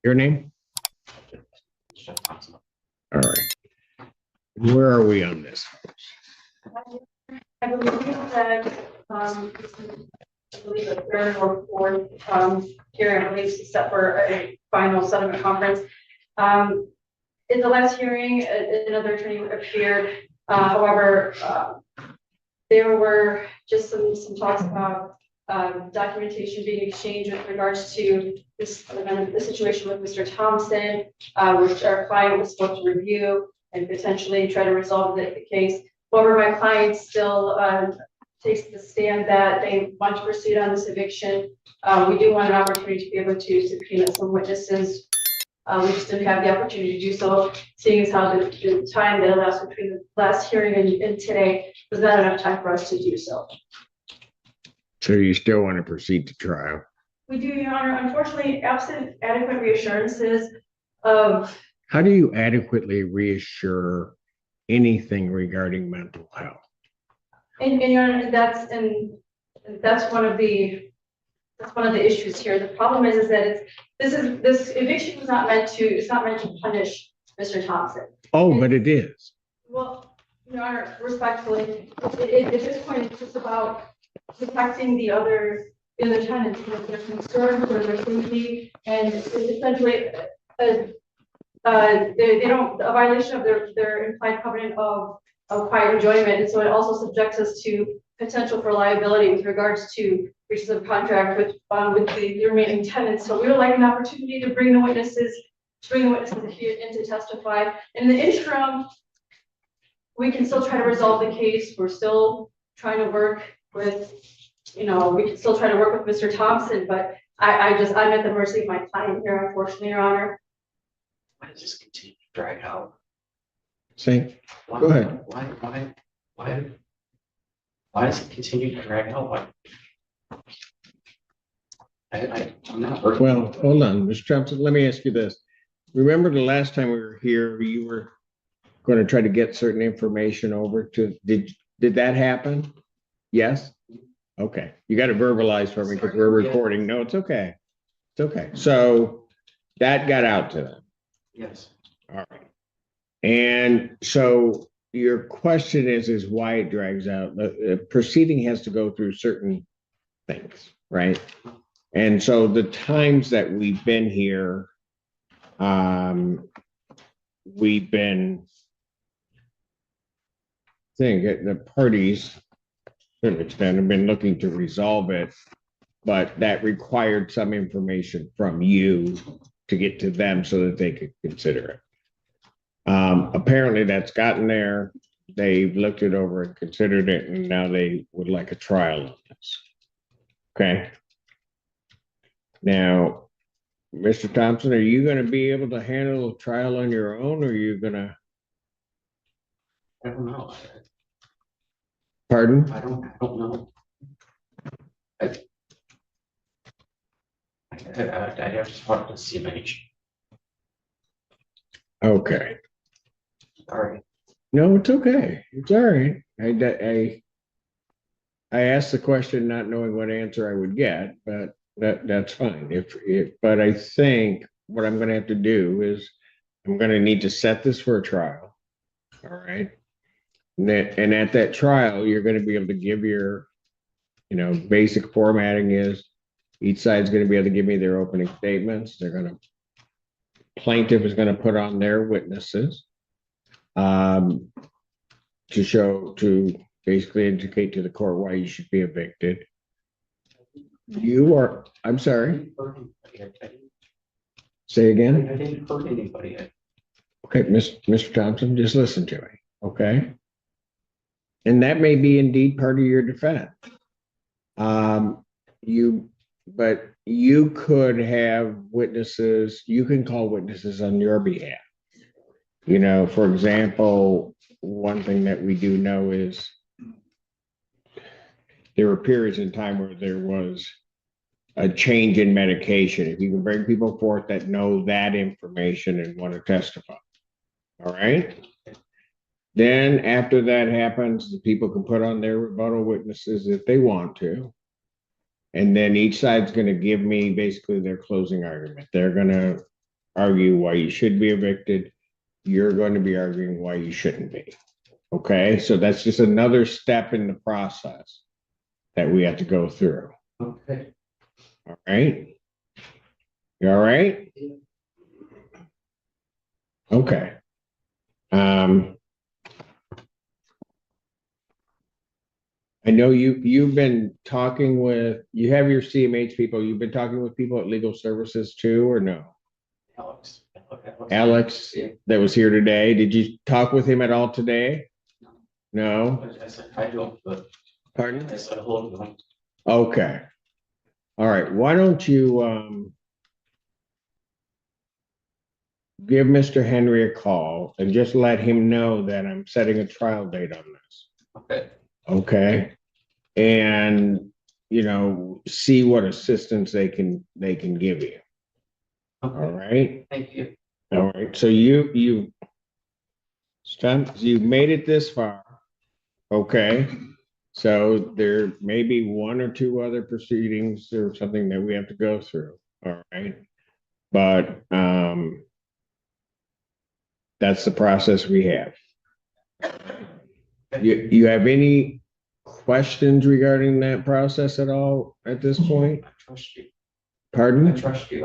Your name? All right. Where are we on this? I believe that, I believe the third or fourth, hearing, I believe, except for a final settlement conference. In the last hearing, another attorney appeared. However, there were just some talks about documentation being exchanged with regards to this the situation with Mr. Thompson, which our client was supposed to review and potentially try to resolve the case. However, my client still takes the stand that they want to proceed on this eviction. We do want an opportunity to be able to subpoena some witnesses. We just didn't have the opportunity to do so, seeing as how the time that elapsed between the last hearing and today was not enough time for us to do so. So you still want to proceed to trial? We do, Your Honor. Unfortunately, absent adequate reassurances of. How do you adequately reassure anything regarding mental health? And Your Honor, that's one of the issues here. The problem is that this eviction was not meant to punish Mr. Thompson. Oh, but it is. Well, Your Honor, respectfully, at this point, it's just about protecting the other tenants with their concerns or their safety, and essentially, they don't a violation of their implied covenant of quiet enjoyment, and so it also subjects us to potential for liability with regards to breaches of contract with the remaining tenants. So we would like an opportunity to bring the witnesses here in to testify. In the interim, we can still try to resolve the case. We're still trying to work with, we can still try to work with Mr. Thompson, but I'm at the mercy of my client here, unfortunately, Your Honor. Why does this continue to drag out? Say, go ahead. Why does it continue to drag out? I'm not working. Well, hold on, Mr. Thompson, let me ask you this. Remember the last time we were here, you were going to try to get certain information over to, did that happen? Yes? Okay, you got to verbalize for me because we're recording. No, it's okay. It's okay. So that got out to them. Yes. All right. And so your question is why it drags out. The proceeding has to go through certain things, right? And so the times that we've been here, we've been saying the parties to an extent have been looking to resolve it, but that required some information from you to get to them so that they could consider it. Apparently that's gotten there. They've looked it over and considered it, and now they would like a trial on this. Okay. Now, Mr. Thompson, are you going to be able to handle a trial on your own, or are you going to? I don't know. Pardon? I don't know. I have to talk to CMH. Okay. Sorry. No, it's okay. It's all right. I asked the question not knowing what answer I would get, but that's fine. But I think what I'm going to have to do is I'm going to need to set this for a trial. All right. And at that trial, you're going to be able to give your, basic formatting is each side's going to be able to give me their opening statements. Plaintiff is going to put on their witnesses to basically indicate to the court why you should be evicted. I'm sorry. Say again. I didn't hurt anybody. Okay, Mr. Thompson, just listen to me, okay? And that may be indeed part of your defense. But you could have witnesses, you can call witnesses on your behalf. For example, one thing that we do know is there were periods in time where there was a change in medication. If you can bring people forth that know that information and want to testify. All right. Then after that happens, the people can put on their rebuttal witnesses if they want to. And then each side's going to give me basically their closing argument. They're going to argue why you should be evicted. You're going to be arguing why you shouldn't be. Okay, so that's just another step in the process that we have to go through. Okay. All right. You all right? Okay. I know you've been talking with, you have your CMH people, you've been talking with people at legal services too, or no? Alex. Alex Yeah. that was here today, did you talk with him at all today? No? I said, I don't, but Pardon? I said, hold on. Okay. All right, why don't you give Mr. Henry a call and just let him know that I'm setting a trial date on this. Okay. Okay. And see what assistance they can give you. All Okay. right. Thank you. All right. So you made it this far. Okay. So there may be one or two other proceedings or something that we have to go through. All right. But that's the process we have. You have any questions regarding that process at all at this point? I trust you. I Pardon? trust you.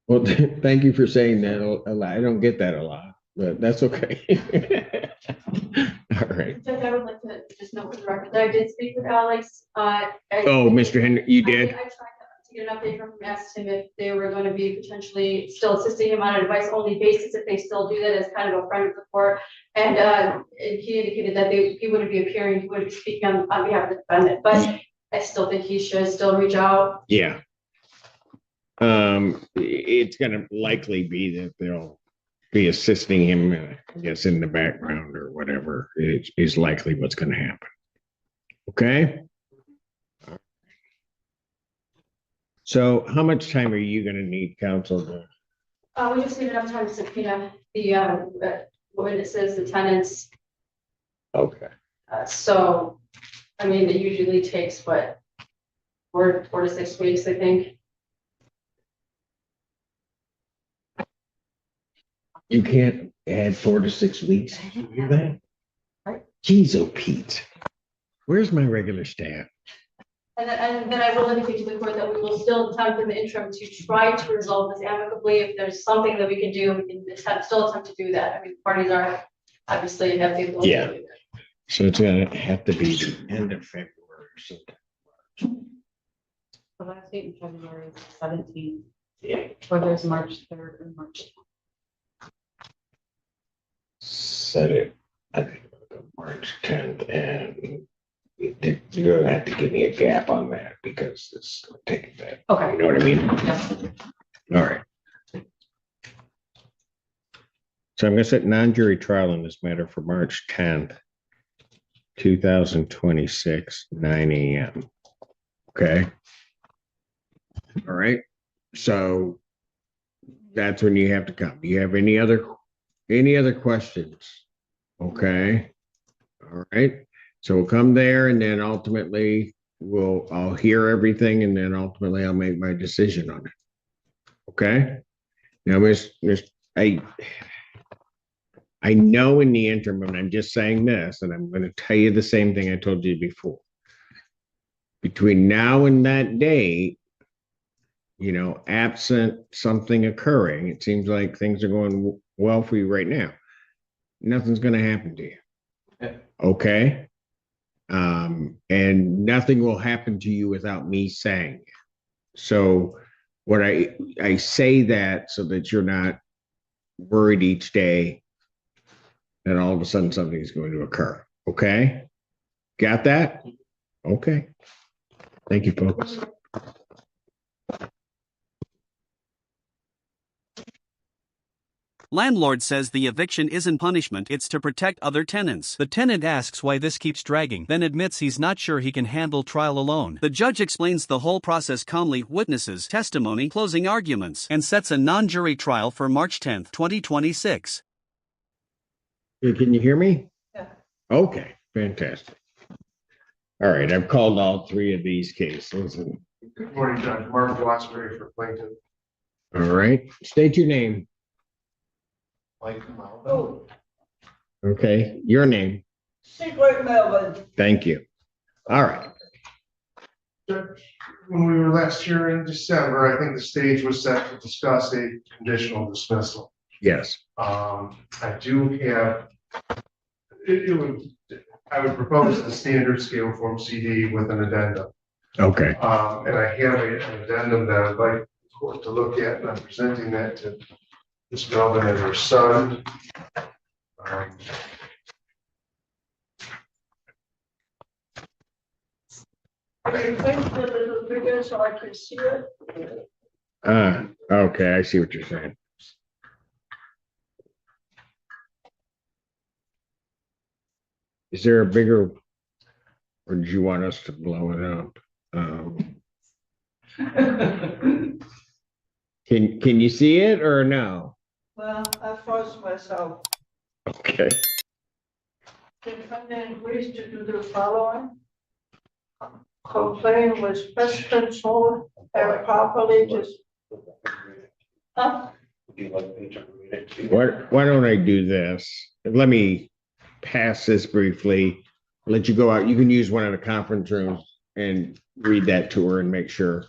Well, thank you for saying that a lot. I don't get that a lot, but that's okay. All right. Judge, I would like to just note for the record that I did speak with Alex. Oh, Mr. Henry, you did? I tried to get an update from him, asked him if they were going to be potentially still assisting him on an advice-only basis, if they still do that as kind of a friend of the court. And he indicated that he wouldn't be appearing, he wouldn't be speaking on behalf of the defendant, but I still think he should still reach out. Yeah. It's gonna likely be that they'll be assisting him, I guess, in the background or whatever is likely what's gonna happen. Okay? So how much time are you gonna need, counsel? We just need enough time to subpoena the witnesses, the tenants. Okay. So, I mean, it usually takes what, 4 to 6 weeks, I think. You can't add 4 to 6 weeks. Did you hear that? Right. Jeez, oh Pete. Where's my regular staff? And then I will indicate to the court that we will still attempt in the interim to try to resolve this amicably. If there's something that we can do, we can still attempt to do that. I mean, parties are obviously have the ability to do that. So it's gonna have to be the end of February. The last date in February is 17th, Yeah. or there's March 3rd or March. Set it, I think, March 10th, and you're gonna have to give me a gap on that because it's gonna take a bit. Okay. You know what I mean? Yeah. All right. So I'm gonna set non-jury trial in this matter for March 10th, 2026, 9 a.m. Okay. All right. So that's when you have to come. Do you have any other questions? Okay. All right. So we'll come there and then ultimately I'll hear everything and then ultimately I'll make my decision on it. Okay. Now, I know in the interim, and I'm just saying this, and I'm going to tell you the same thing I told you before. Between now and that date, absent something occurring, it seems like things are going well for you right now. Nothing's going to happen to you. Okay. And nothing will happen to you without me saying it. So what I say that so that you're not worried each day that all of a sudden something is going to occur. Okay. Got that? Okay. Thank you, folks. Landlord says the eviction isn't punishment, it's to protect other tenants. The tenant asks why this keeps dragging, then admits he's not sure he can handle trial alone. The judge explains the whole process calmly, witnesses, testimony, closing arguments, and sets a non-jury trial for March 10th, 2026. Can you hear me? Yeah. Okay, fantastic. All right, I've called all 3 of these cases. Good morning, Judge. Mark Glassberry for plaintiff. All right, state your name. Like, Melvin. Oh, Okay, your name. Secret Melvin. Thank you. All right. When we were last here in December, I think the stage was set to discuss a conditional dismissal. Yes. I do have, I would propose the standard scale form CD with an addendum. Okay. And I have an addendum that I'd like the court to look at, and I'm presenting that to Ms. Melvin and her son. Can you make it a little bigger so I can see it? Okay, I see what you're saying. Is there a bigger, or do you want us to blow it up? Can you see it or no? Well, I forced myself. Okay. The defendant agrees to do the following. Complain with pest control and properly just. Huh? Would you like me to read it to you? Why don't I do this? Let me pass this briefly, let you go out. You can use one of the conference rooms and read that to her and make sure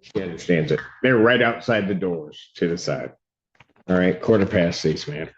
she understands it. They're right outside the doors to the side. All right, quarter past these matters.